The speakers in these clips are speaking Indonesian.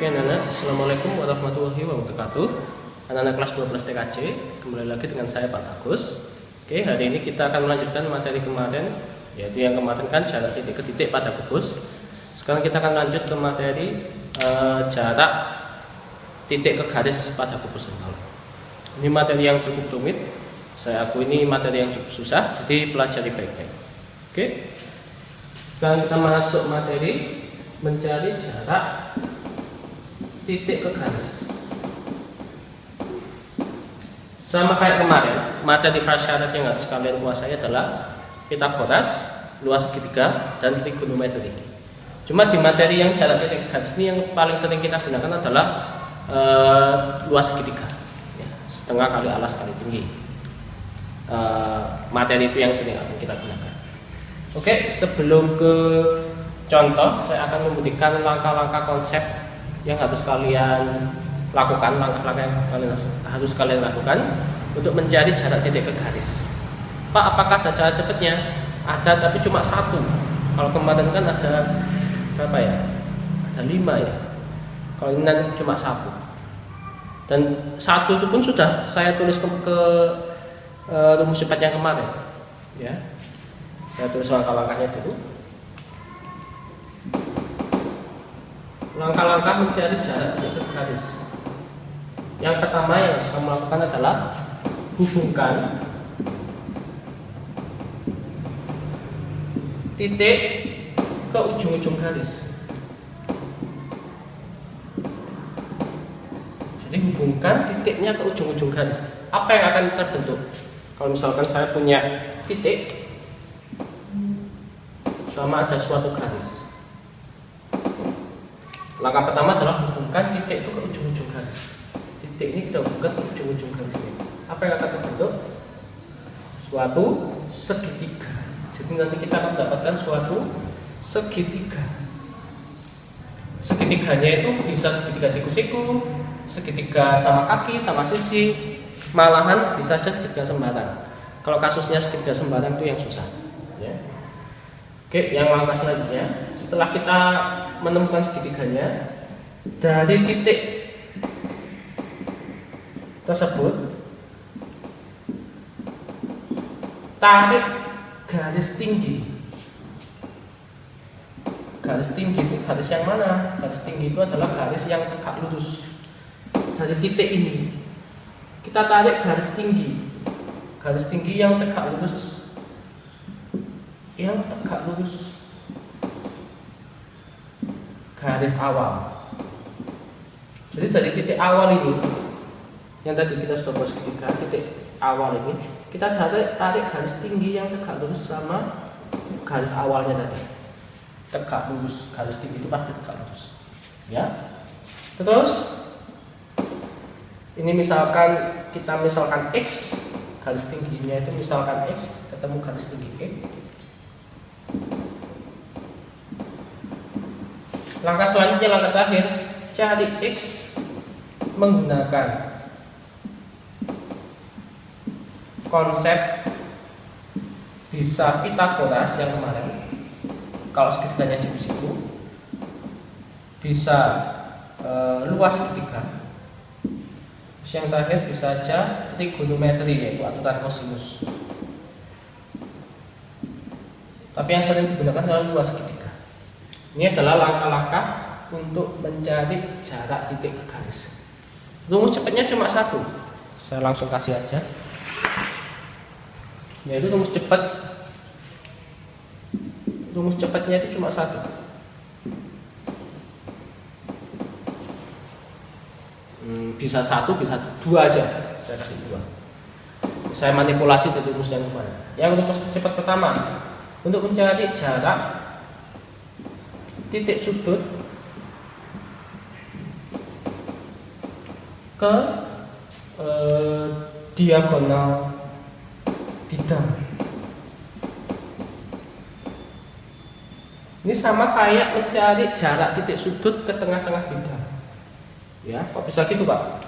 Oke anak-anak, Assalamualaikum warahmatullahi wabarakatuh. Anak-anak kelas 12 TKJ, kembali lagi dengan saya Pak Bagus. Oke, hari ini kita akan melanjutkan materi kemarin, yaitu yang kemarin kan jarak titik ke titik pada kubus. Sekarang kita akan lanjut ke materi jarak titik ke garis pada kubus. Ini materi yang cukup rumit, saya akui ini materi yang cukup susah, jadi pelajari baik-baik. Oke, sekarang kita masuk materi mencari jarak titik ke garis. Sama kayak kemarin, materi prasyarat yang harus kalian kuasai adalah Pitagoras, luas segitiga, dan trigonometri. Cuma di materi yang jarak titik ke garis ini yang paling sering kita gunakan adalah luas segitiga, ya, setengah kali alas kali tinggi. Materi itu yang sering akan kita gunakan. Oke, sebelum ke contoh, saya akan memberikan langkah-langkah konsep yang harus kalian lakukan, langkah-langkah yang harus kalian lakukan untuk mencari jarak titik ke garis. Pak, apakah ada cara cepatnya? Ada, tapi cuma satu. Kalau kemarin kan ada berapa ya? Ada 5 ya. Kalau ini nanti cuma satu. Dan satu itu pun sudah saya tulis ke rumus cepat yang kemarin. Ya, saya tulis langkah-langkahnya dulu. Langkah-langkah mencari jarak titik ke garis. Yang pertama yang harus kamu lakukan adalah hubungkan titik ke ujung-ujung garis. Jadi hubungkan titiknya ke ujung-ujung garis. Apa yang akan terbentuk? Kalau misalkan saya punya titik sama ada suatu garis. Langkah pertama adalah hubungkan titik itu ke ujung-ujung garis. Titik ini kita hubungkan ke ujung-ujung garisnya. Apa yang akan terbentuk? Suatu segitiga. Jadi nanti kita akan mendapatkan suatu segitiga. Segitiganya itu bisa segitiga siku-siku, segitiga sama kaki, sama sisi, malahan bisa saja segitiga sembarang. Kalau kasusnya segitiga sembarang itu yang susah. Ya. Oke, yang langkah selanjutnya, setelah kita menemukan segitiganya, dari titik tersebut tarik garis tinggi. Garis tinggi itu garis yang mana? Garis tinggi itu adalah garis yang tegak lurus. Dari titik ini kita tarik garis tinggi. Garis tinggi yang tegak lurus. Yang tegak lurus, garis awal. Jadi dari titik awal ini, yang tadi kita sudah buat segitiga, titik awal ini kita tarik garis tinggi yang tegak lurus sama garis awalnya tadi. Tegak lurus, garis tinggi itu pasti tegak lurus, ya. Terus ini misalkan kita X, garis tingginya itu misalkan X, ketemu garis tinggi Y. Langkah selanjutnya, langkah terakhir, cari X menggunakan konsep bisa Pitagoras yang kemarin. Kalau segitiganya siku-siku, bisa luas segitiga. Terus yang terakhir bisa aja trigonometri, yaitu aturan kosinus. Tapi yang sering digunakan adalah luas segitiga. Ini adalah langkah-langkah untuk mencari jarak titik ke garis. Rumus cepatnya cuma satu. Saya langsung kasih aja. Yaitu rumus cepatnya itu cuma satu. Bisa satu, bisa dua aja. Saya kasih dua. Saya manipulasi dari rumus yang kemarin. Yang rumus cepat pertama, untuk mencari jarak titik sudut ke diagonal bidang. Ini sama kayak mencari jarak titik sudut ke tengah-tengah bidang. Ya, kok bisa gitu, Pak?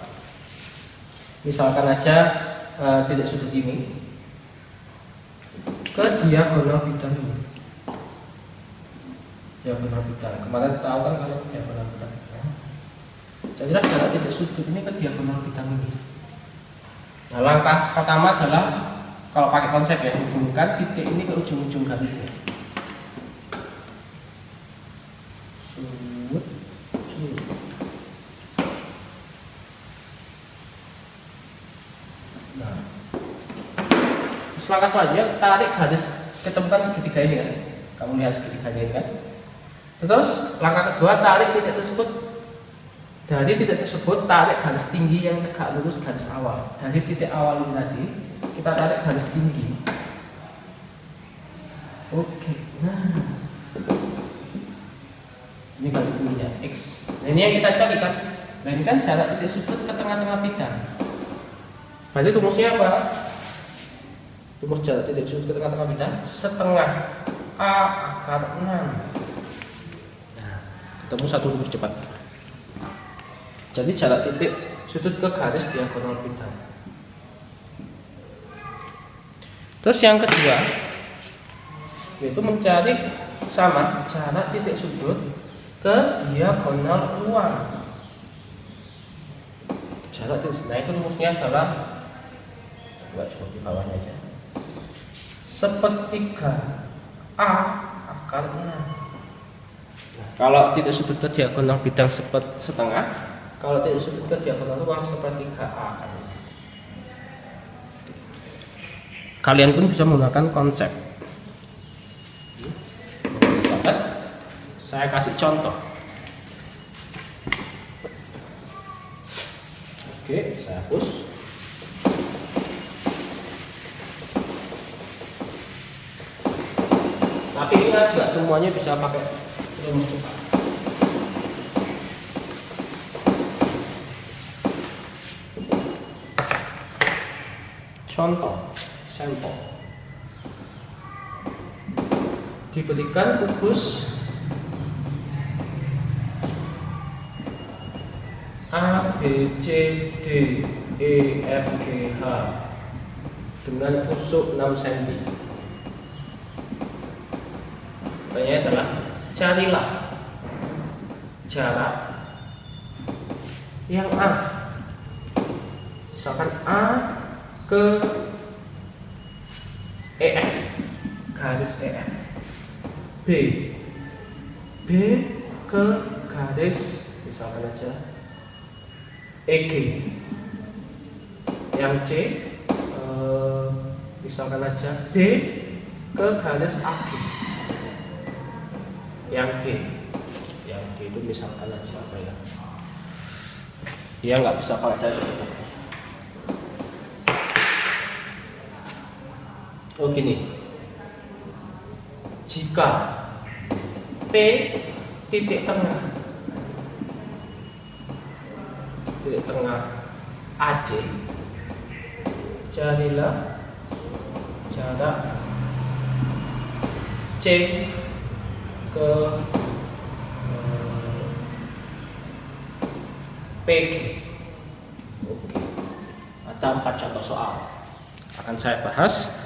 Misalkan aja titik sudut ini ke diagonal bidang ini. Diagonal bidang. Kemarin tahu kan kalau diagonal bidang. Jadilah jarak titik sudut ini ke diagonal bidang ini. Nah, langkah pertama adalah kalau pakai konsep ya, hubungkan titik ini ke ujung-ujung garisnya. Sud. Nah, terus langkah selanjutnya tarik garis, ketemukan segitiga ini kan. Kamu lihat segitiganya ini kan. Terus langkah kedua tarik titik tersebut. Dari titik tersebut tarik garis tinggi yang tegak lurus garis awal. Dari titik awal ini tadi kita tarik garis tinggi. Oke, nah ini garis tingginya X. Nah, ini yang kita cari kan. Nah, ini kan jarak titik sudut ke tengah-tengah bidang. Berarti rumusnya apa? Rumus jarak titik sudut ke tengah-tengah bidang setengah A akar 6. Nah, ketemu satu rumus cepat. Jadi jarak titik sudut ke garis diagonal bidang. Terus yang kedua yaitu mencari sama jarak titik sudut ke diagonal luar. Jarak titik, nah itu rumusnya adalah coba di bawahnya aja. Sepertiga A akar 6. Nah, kalau titik sudut ke diagonal bidang setengah, kalau titik sudut ke diagonal luar sepertiga A kan. Kalian pun bisa menggunakan konsep. Saya kasih contoh. Oke, saya hapus. Tapi ingat, nggak semuanya bisa pakai rumus cepat. Contoh, sampel. Diberikan kubus A, B, C, D, E, F, G, H dengan tusuk 6 cm. Pertanyaannya adalah carilah jarak yang A. Misalkan A ke EF, garis EF. B ke garis misalkan aja EG. Yang C misalkan aja B ke garis AG. Yang D itu misalkan aja apa ya? Dia nggak bisa pakai cara seperti itu. Oh gini, jika P titik tengah AC, carilah jarak C ke PG. Oke. Ada 4 contoh soal akan saya bahas.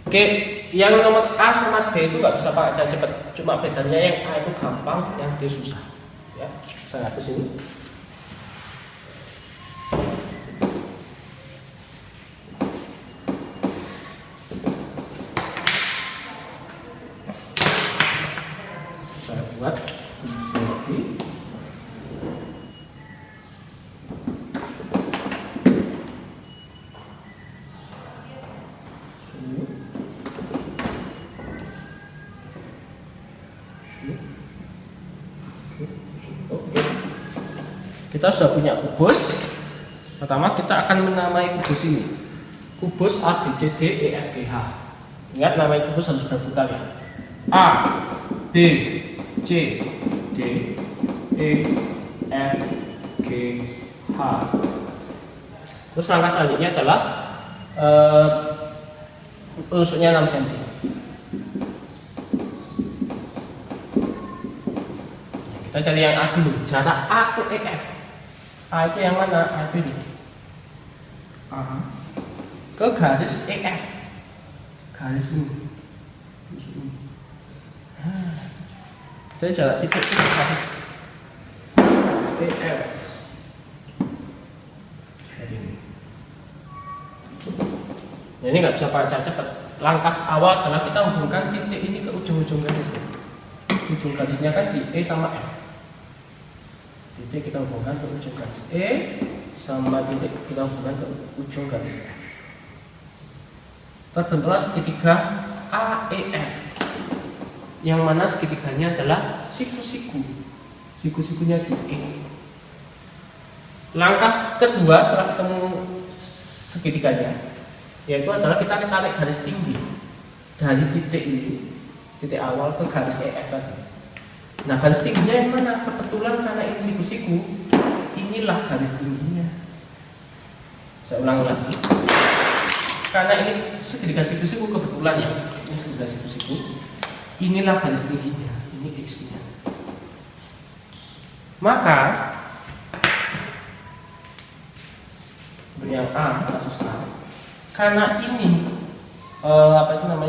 Oke, yang nomor A sama D itu nggak bisa pakai cara cepat, cuma bedanya yang A itu gampang, yang D susah. Ya, saya hapus ini. Saya buat lagi. Kita sudah punya kubus. Pertama kita akan menamai kubus ini. Kubus A, B, C, D, E, F, G, H. Ingat namai kubus harus berputar ya. A, B, C, D, E, F, G, H. Terus langkah selanjutnya adalah tusuknya 6 cm. Kita cari yang A dulu. Jarak A ke EF. A itu yang mana? A itu ini. Ke garis EF. Garis ini. Kita jarak titik ke garis AEF. Nah, ini nggak bisa pakai cepat. Langkah awal adalah kita hubungkan titik ini ke ujung-ujung garis. Ujung garisnya kan di E sama F. Titik kita hubungkan ke ujung garis E sama titik kita hubungkan ke ujung garis F. Terbentuklah segitiga AEF. Yang mana segitiganya adalah siku-siku. Siku-sikunya di E. Langkah kedua setelah ketemu segitiganya, yaitu adalah kita tarik garis tinggi dari titik ini, titik awal ke garis EF tadi. Nah, garis tingginya yang mana? Kebetulan karena ini siku-siku, inilah garis tingginya. Saya ulang lagi. Karena ini segitiga siku-siku kebetulan ya, ini segitiga siku-siku, inilah garis tingginya, ini X-nya. Maka yang A, kasus A, karena ini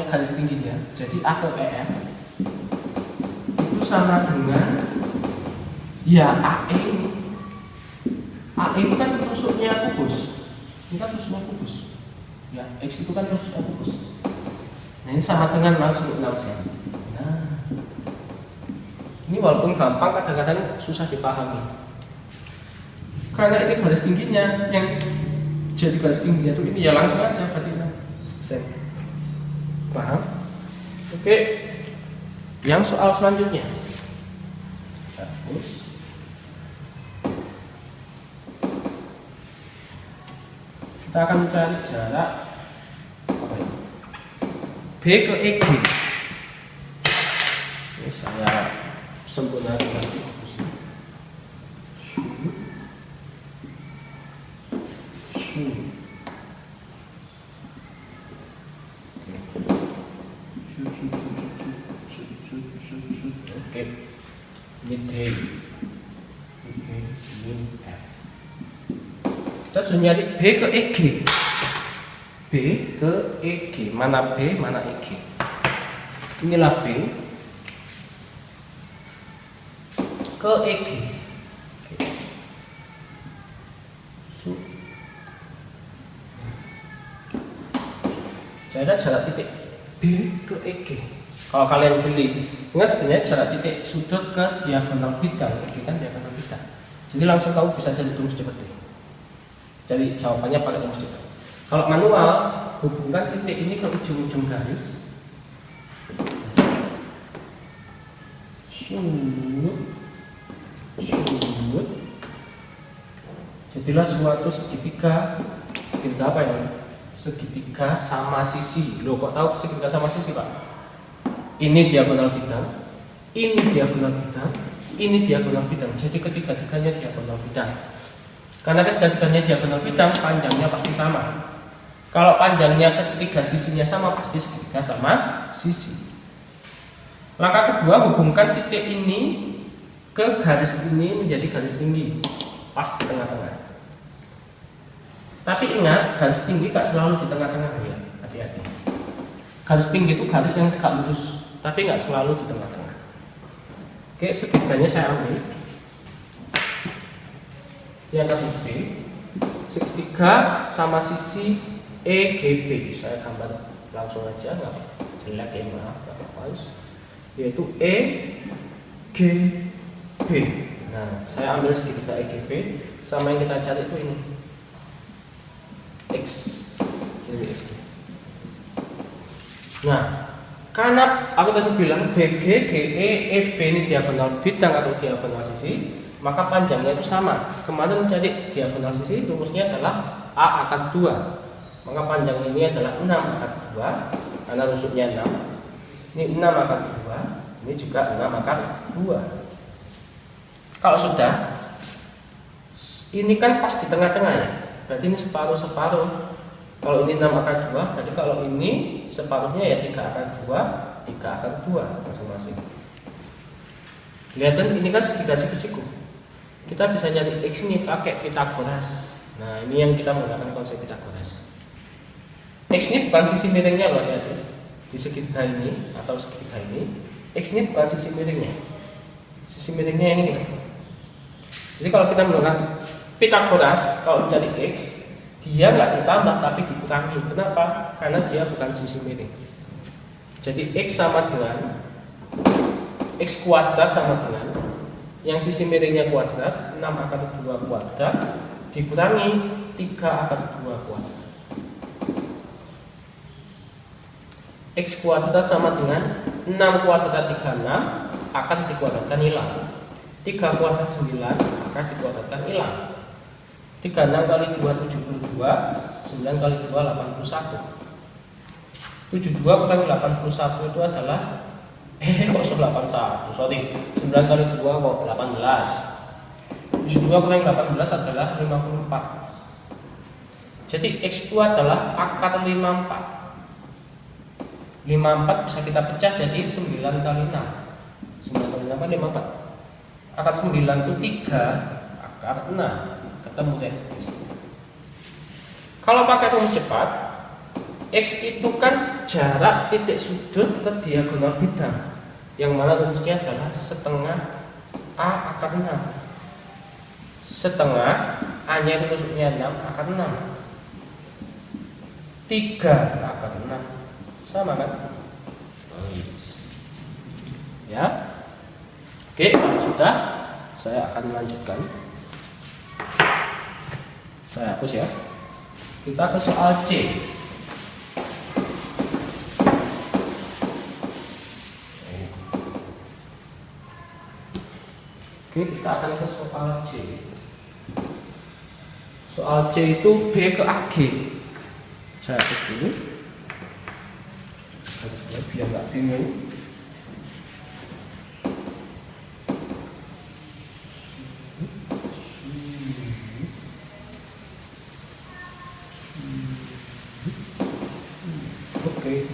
garis tingginya, jadi A ke EF itu sama dengan ya AE ini. AE itu kan tusuknya kubus, ini kan tusuknya kubus, ya X itu kan tusuknya kubus. Nah, ini sama dengan 6 cm. Nah, ini walaupun gampang kadang-kadang susah dipahami karena ini garis tingginya, yang jadi garis tingginya itu ini ya langsung aja berarti 6 cm. Paham? Oke. Yang soal selanjutnya. Hapus. Kita akan mencari jarak apa ini? B ke EG. Ini saya sempurnakan hapusnya. Oke, ini D, ini F. Kita sudah nyari B ke EG. B ke EG, mana B, mana EG. Inilah B ke EG. Saya ada jarak titik B ke EG. Kalau kalian jeli, ingat sebenarnya jarak titik sudut ke diagonal bidang, EG kan diagonal bidang. Jadi langsung kamu bisa jadi rumus seperti ini. Jadi jawabannya pakai rumus cepat. Kalau manual, hubungkan titik ini ke ujung-ujung garis. Jadilah suatu segitiga. Segitiga apa ini? Segitiga sama sisi. Loh, kok tahu segitiga sama sisi, Pak? Ini diagonal bidang, ini diagonal bidang, ini diagonal bidang. Jadi ketiga-tiganya diagonal bidang. Karena ketiga-tiganya diagonal bidang, panjangnya pasti sama. Kalau panjangnya ketiga sisinya sama, pasti segitiga sama sisi. Langkah kedua, hubungkan titik ini ke garis ini menjadi garis tinggi, pas di tengah-tengah. Tapi ingat, garis tinggi gak selalu di tengah-tengah ya, hati-hati. Garis tinggi itu garis yang tegak lurus, tapi nggak selalu di tengah-tengah. Oke, segitiganya saya ambil. Yang kasus B, segitiga sama sisi EGB. Saya gambar langsung aja, nggak jelek ya, maaf, nggak apa-apa. Yaitu EGB. Nah, saya ambil segitiga EGB, sama yang kita cari itu ini X. Jadi X. Nah, karena aku tadi bilang BG, GE, EB ini diagonal bidang atau diagonal sisi, maka panjangnya itu sama. Kemarin mencari diagonal sisi, rumusnya adalah A akar 2. Maka panjang ini adalah 6 akar 2, karena rusuknya 6. Ini 6 akar 2, ini juga 6 akar 2. Kalau sudah, ini kan pas di tengah-tengah ya, berarti ini separuh-separuh. Kalau ini 6 akar 2, berarti kalau ini separuhnya ya 3 akar 2, 3 akar 2 masing-masing. Kelihatan ini kan segitiga siku-siku. Kita bisa nyari X ini pakai Pitagoras. Nah, ini yang kita menggunakan konsep Pitagoras. X ini bukan sisi miringnya loh, hati-hati. Di segitiga ini atau segitiga ini, X ini bukan sisi miringnya. Sisi miringnya yang ini. Jadi kalau kita menggunakan Pitagoras, kalau dari X, dia nggak ditambah tapi dikurangi. Kenapa? Karena dia bukan sisi miring. Jadi X sama dengan X kuadrat sama dengan yang sisi miringnya kuadrat, 6 akar 2 kuadrat dikurangi 3 akar 2 kuadrat. X kuadrat sama dengan 6 kuadrat 36 akar dikuadratkan hilang. 3 kuadrat 9 akar dikuadratkan hilang. 36 kali 2 72, 9 kali 2 81. 72 kurangi 81 itu adalah kok 81, sorry, 9 kali 2 kok 18. 72 kurangi 18 adalah 54. Jadi X itu adalah akar 54. 54 bisa kita pecah jadi 9 kali 6. 9 kali 6 kan 54. Akar 9 itu 3, akar 6. Ketemu deh. Kalau pakai rumus cepat, X itu kan jarak titik sudut ke diagonal bidang, yang mana rumusnya adalah setengah A akar 6. Setengah A-nya itu rumusnya 6 akar 6. 3 akar 6. Sama kan? Ya. Oke, kalau sudah, saya akan melanjutkan. Saya hapus ya. Kita ke soal C. Oke, kita akan ke soal C. Soal C itu B ke AG. Saya hapus dulu. Biar nggak bingung. Oke,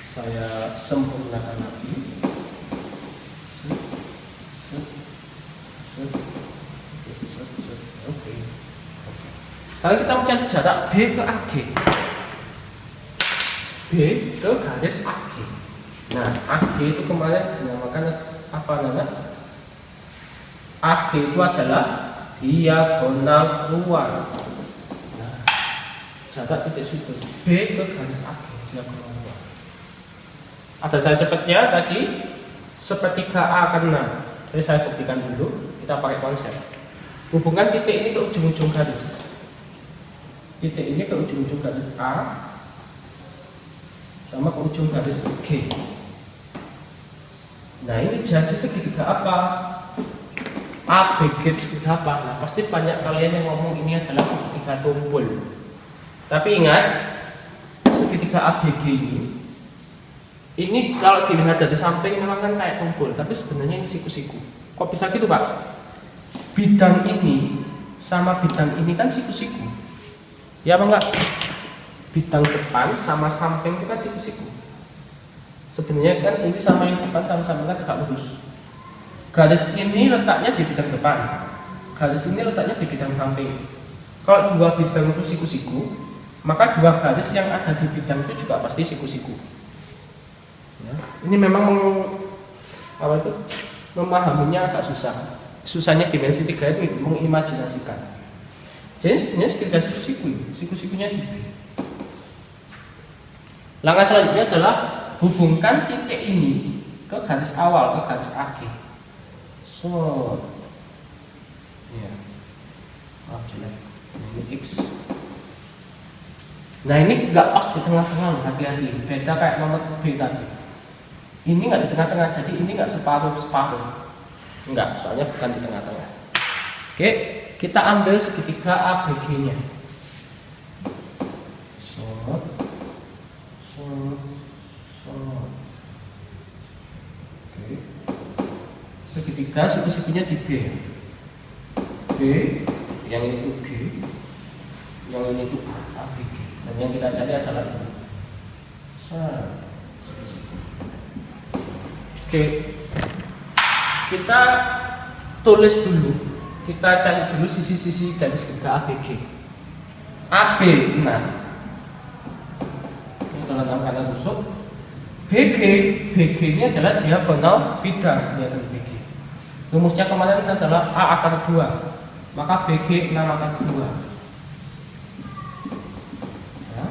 saya sempurnakan lagi. Oke. Sekarang kita mencari jarak B ke AG. B ke garis AG. Nah, AG itu kemarin dinamakan apa namanya? AG itu adalah diagonal luar. Nah, jarak titik sudut B ke garis AG diagonal luar. Ada cara cepatnya tadi sepertiga A akar 6. Jadi saya buktikan dulu. Kita pakai konsep. Hubungkan titik ini ke ujung-ujung garis. Titik ini ke ujung-ujung garis A sama ke ujung garis G. Nah, ini jadi segitiga apa? ABG segitiga apa? Nah, pasti banyak kalian yang ngomong ini adalah segitiga tumpul. Tapi ingat, segitiga ABG ini kalau dilihat dari samping memang kan kayak tumpul, tapi sebenarnya ini siku-siku. Kok bisa gitu, Pak? Bidang ini sama bidang ini kan siku-siku. Ya apa enggak? Bidang depan sama samping itu kan siku-siku. Sebenarnya kan ini sama yang depan sama-sama kan tegak lurus. Garis ini letaknya di bidang depan, garis ini letaknya di bidang samping. Kalau dua bidang itu siku-siku, maka dua garis yang ada di bidang itu juga pasti siku-siku. Ya, ini memang memahaminya agak susah. Susahnya dimensi 3 itu mengimajinasikan. Jadi sebenarnya segitiga siku-sikunya di B. Langkah selanjutnya adalah hubungkan titik ini ke garis awal, ke garis AG. So, ya, maaf jelek. Ini X. Nah, ini nggak pas di tengah-tengah, hati-hati. Beda kayak nomor B tadi. Ini nggak di tengah-tengah, jadi ini nggak separuh. Enggak, soalnya bukan di tengah-tengah. Oke, kita ambil segitiga ABG-nya. Oke. Segitiga siku-sikunya di B. B, yang ini itu G, yang ini itu ABG. Dan yang kita cari adalah ini. Oke. Kita tulis dulu, kita cari dulu sisi-sisi dari segitiga ABG. AB, nah, ini kalau angkanya tusuk. BG ini adalah diagonal bidang, lihat BG. Rumusnya kemarin adalah A akar 2, maka BG 6 akar 2 ya.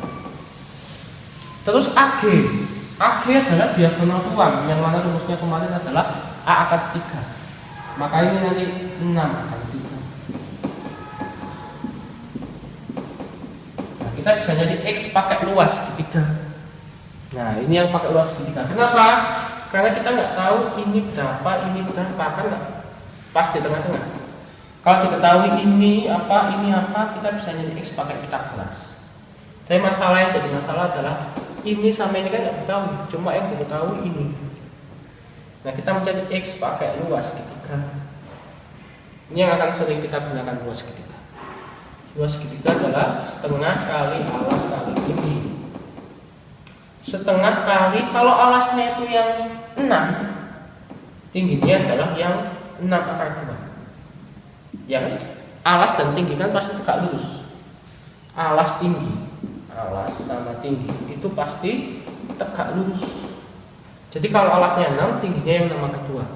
Terus AG adalah diagonal ruang, yang mana rumusnya kemarin adalah A akar 3, maka ini nanti 6 akar 3. Nah, kita bisa jadi X pakai luas segitiga. Nah, ini yang pakai luas segitiga. Kenapa? Karena kita nggak tahu ini berapa, kan nggak pas di tengah-tengah. Kalau diketahui ini apa, kita bisa jadi X pakai Pitagoras. Tapi masalah yang jadi masalah adalah ini sama ini kan nggak diketahui, cuma yang diketahui ini. Nah, kita mencari X pakai luas segitiga. Ini yang akan sering kita gunakan luas segitiga. Luas segitiga adalah setengah kali alas kali ini. Setengah kali, kalau alasnya itu yang 6, tingginya adalah yang 6 akar 2. Yang alas dan tinggi kan pasti tegak lurus. Alas sama tinggi itu pasti tegak lurus. Jadi kalau alasnya 6, tingginya yang 6 akar 2.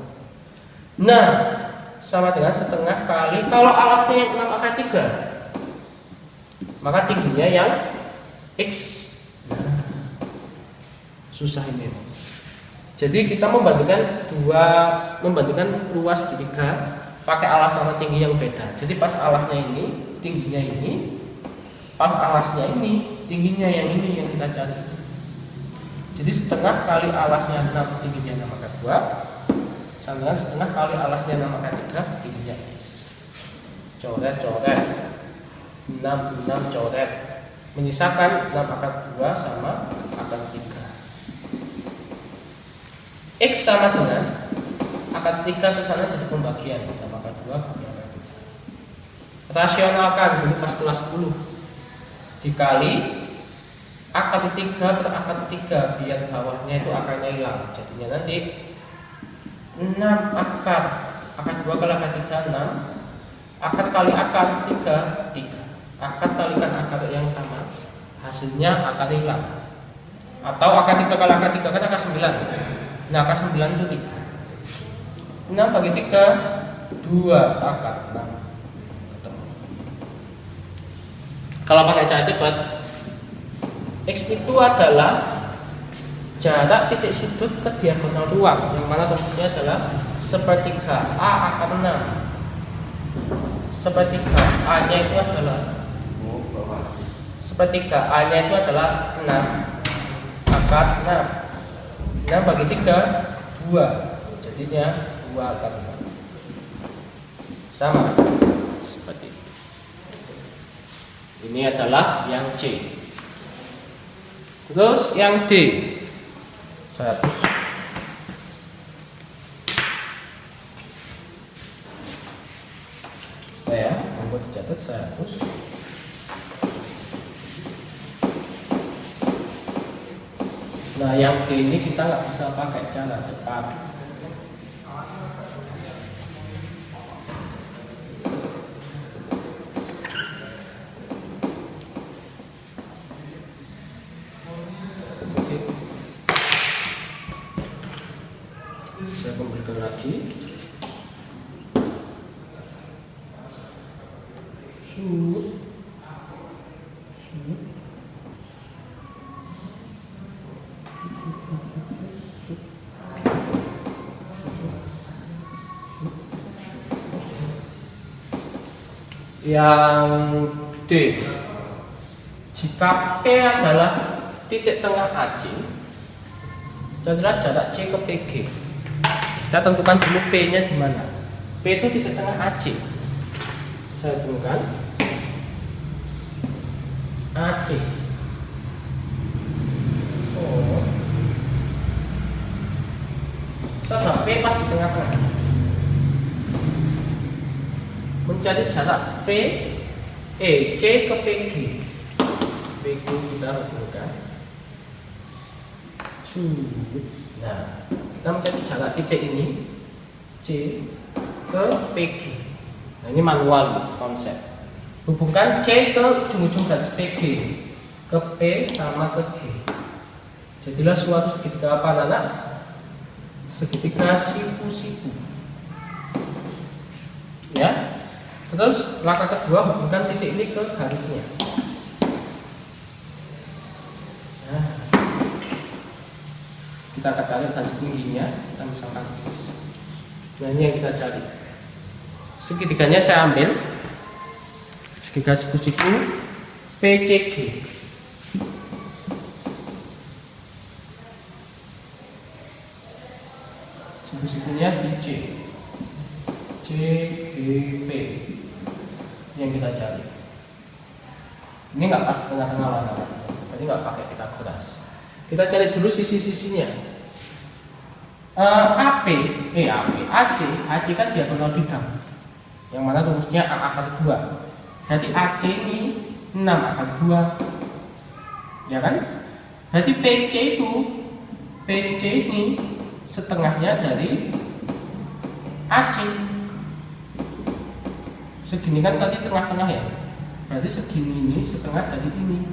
Nah, sama dengan setengah kali, kalau alasnya yang 6 akar 3, maka tingginya yang X. Susah ini. Jadi kita membandingkan luas segitiga pakai alas sama tinggi yang beda. Jadi pas alasnya ini, tingginya ini, pas alasnya ini, tingginya yang ini yang kita cari. Jadi setengah kali alasnya 6, tingginya 6 akar 2, sama dengan setengah kali alasnya 6 akar 3, tingginya X. Coret 6 coret, menyisakan 6 akar 2 sama akar 3. X sama dengan akar 3 ke sana jadi pembagian, akar 2 bagi akar 3. Rasionalkan dulu pas kelas 10, dikali akar 3 per akar 3 biar bawahnya itu akarnya hilang. Jadinya nanti 6 akar 2 kali akar 3 6, akar kali akar 3 3, akar kalikan akar yang sama, hasilnya akar hilang. Atau akar 3 kali akar 3 kan akar 9. Nah, akar 9 itu 3. 6 bagi 3 2 akar 6. Kalau pakai cara cepat, X itu adalah jarak titik sudut ke diagonal ruang, yang mana rumusnya adalah sepertiga A akar 6. Sepertiga A-nya itu adalah 6 akar 6. 6 bagi 3 2, jadinya 2 akar 4. Sama seperti itu. Ini adalah yang C. Terus yang D 100. Saya mau dicatat 100. Nah, yang D ini kita nggak bisa pakai cara cepat. Oke. Saya kembalikan lagi. Yang D, jika P adalah titik tengah AC, adalah jarak C ke PG. Kita tentukan dulu P-nya di mana. P itu titik tengah AC. Saya tentukan AC. Sudah P pas di tengah-tengah. Mencari jarak P, C ke PG. PG kita tentukan. Nah, kita mencari jarak titik ini C ke PG. Nah, ini manual konsep. Hubungkan C ke ujung-ujung garis PG, ke P sama ke G. Jadilah suatu segitiga apa, anak? Segitiga siku-siku. ya. Terus langkah kedua, hubungkan titik ini ke garisnya. Nah, kita akan cari garis tingginya, kita misalkan X. Nah, ini yang kita cari. Segitiganya saya ambil segitiga siku-siku PCG. Siku-sikunya di C, CGP yang kita cari. Ini nggak pas tengah-tengah warna, jadi nggak pakai kita kuras. Kita cari dulu sisi-sisinya. AC kan diagonal bidang, yang mana rumusnya A akar 2. Jadi AC ini 6 akar 2, ya kan? Berarti PC ini setengahnya dari AC. Segini kan tadi tengah-tengah ya. Berarti segini ini setengah dari ini,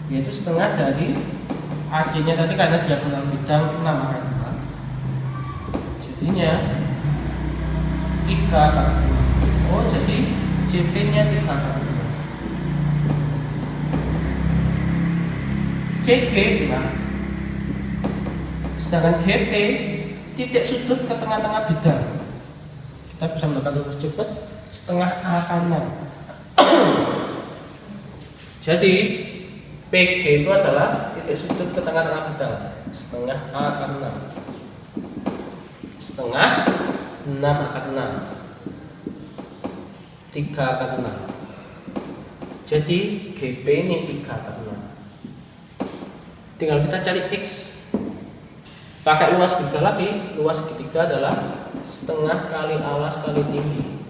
yaitu setengah dari AC-nya tadi karena diagonal bidang 6 akar 2. Jadinya 3 akar 2. Oh, jadi CP-nya 3 akar 2. CG gimana? Sedangkan GP titik sudut ke tengah-tengah bidang. Kita bisa melakukan rumus cepat setengah A kanan. Jadi PG itu adalah titik sudut ke tengah-tengah bidang, setengah A akar 6. Setengah 6 akar 6, 3 akar 6. Jadi GP ini 3 akar 6. Tinggal kita cari X. Pakai luas segitiga lagi. Luas segitiga adalah setengah kali alas kali tinggi.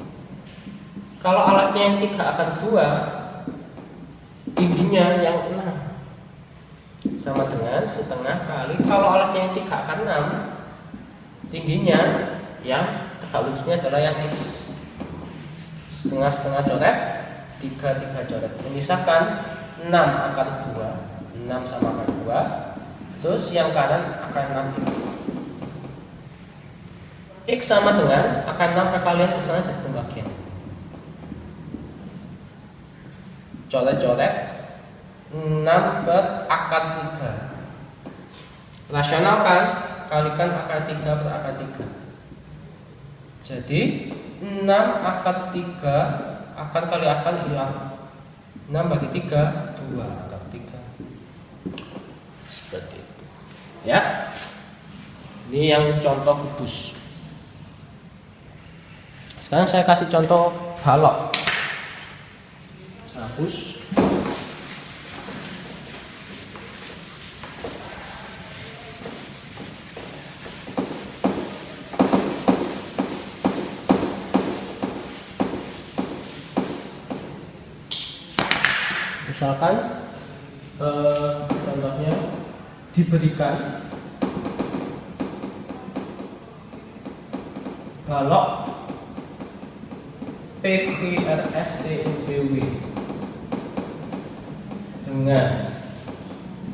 Kalau alasnya yang 3 akar 2, tingginya yang 6, sama dengan setengah kali. Kalau alasnya yang 3 akar 6, tingginya yang tegak lurusnya adalah yang X. Setengah-setengah coret, 3 coret. Menyisakan 6 akar 2. 6 sama akar 2. Terus yang kanan akar 6 itu. X sama dengan akar 6 perkalian kesana jadi pembagian. Coret-coret 6 per akar 3. Rasionalkan, kalikan akar 3 per akar 3. Jadi 6 akar 3, akar kali akar hilang. 6 bagi 3, 2 akar 3. Seperti itu. Ya. Ini yang contoh kubus. Sekarang saya kasih contoh balok. Hapus. Misalkan contohnya diberikan balok PQRSTUVW dengan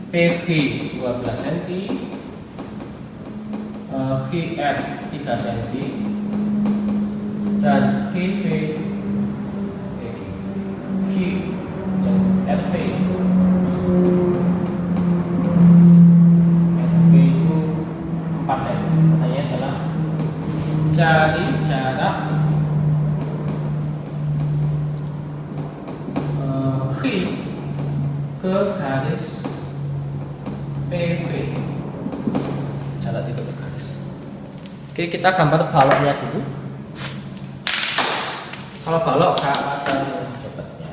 PQ 12 cm, QR 3 cm, dan RV itu 4 cm. Pertanyaannya adalah cari jarak ke garis PV, jarak titik ke garis. Oke, kita gambar baloknya dulu. Kalau balok gak ada cepatnya.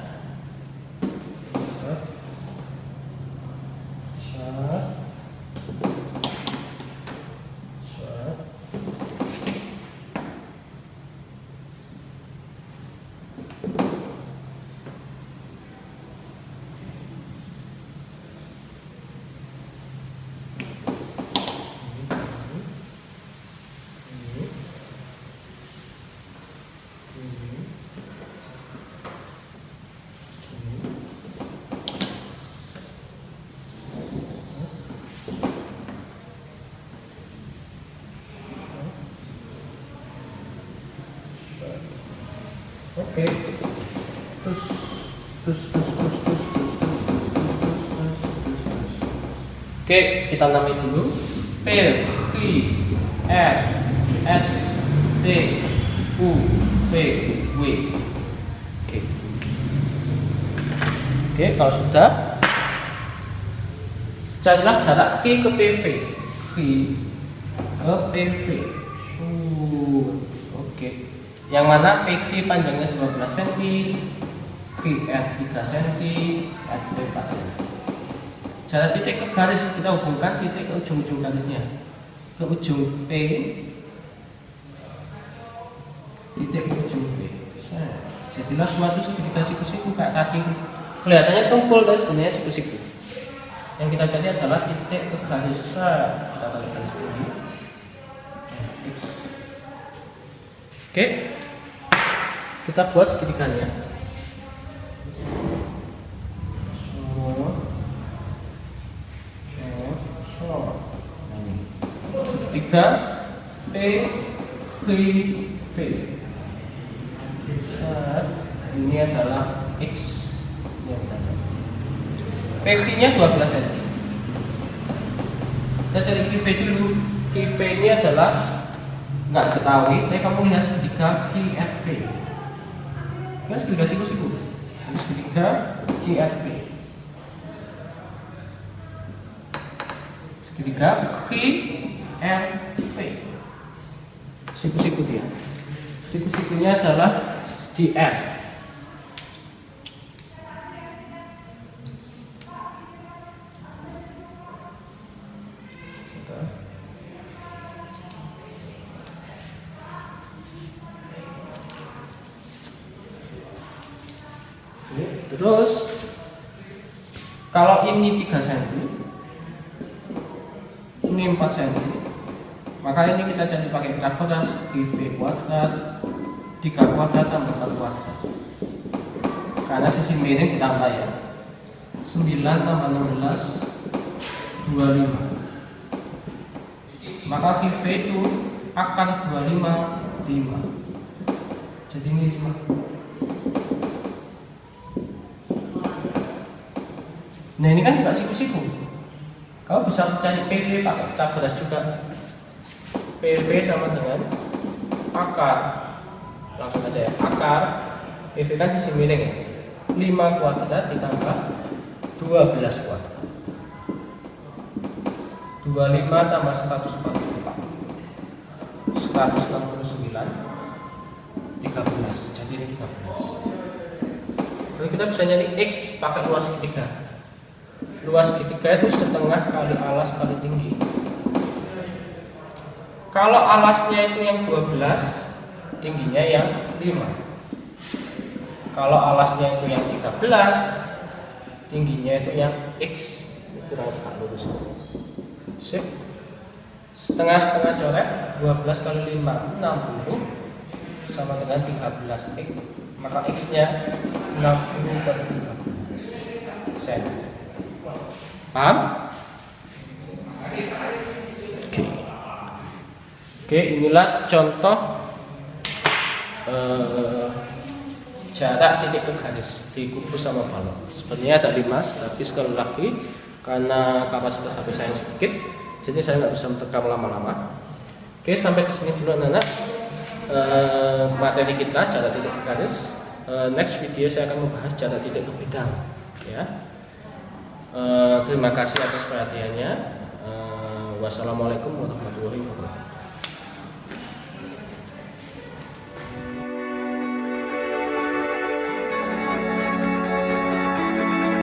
Oke, terus. Oke, kita namai dulu. P, Q, R, S, T, U, V, W. Oke, kalau sudah, carilah jarak Q ke PV. Q ke PV. Oke. Yang mana PQ panjangnya 12 cm, QR 3 cm, FV 4 cm. Jarak titik ke garis, kita hubungkan titik ke ujung-ujung garisnya, ke ujung P, titik ke ujung V. Jadilah suatu segitiga siku-siku kayak tadi. Kelihatannya tumpul, dan sebenarnya siku-siku. Yang kita cari adalah titik ke garis. Kita tarik garis tinggi X. Oke, kita buat segitiganya. Segitiga P, Q, V. Ini adalah X. PV nya 12 cm. Kita cari QV dulu. QV ini adalah nggak diketahui, tapi kamu lihat segitiga QRV. Ini segitiga siku-siku. Ini segitiga QRV. Segitiga QRV. Siku-siku dia. Siku-sikunya adalah di R. Terus kalau ini 3 cm, ini 4 cm, maka ini kita cari pakai Pythagoras. V kuadrat 3 kuadrat tambah 4 kuadrat, karena sisi miring ditambah ya. 9 tambah 16 25, maka QV itu akar 25 5, jadi ini 5. Nah ini kan juga siku-siku. Kamu bisa cari PV pakai Pythagoras juga. PV sama dengan akar. Langsung aja ya. Akar PV kan sisi miring ya. 5 kuadrat ditambah 12 kuadrat. 25 tambah 144. 169 13. Jadi ini 13. Lalu kita bisa nyari X pakai luas segitiga. Luas segitiga itu setengah kali alas kali tinggi. Kalau alasnya itu yang 12, tingginya yang 5. Kalau alasnya itu yang 13, tingginya itu yang X. Kurang tegak lurus. Sip. Setengah-setengah coret, 12 kali 5 60 sama dengan 13 X. Maka X-nya 60 per 13 cm. Paham? Oke, inilah contoh jarak titik ke garis di kubus sama balok. Sebenarnya ada 5, tapi sekali lagi karena kapasitas HP saya sedikit, jadi saya nggak bisa merekam lama-lama. Oke, sampai ke sini dulu anak-anak materi kita jarak titik ke garis. Next video saya akan membahas jarak titik ke bidang. Ya. Terima kasih atas perhatiannya. Wassalamualaikum warahmatullahi wabarakatuh.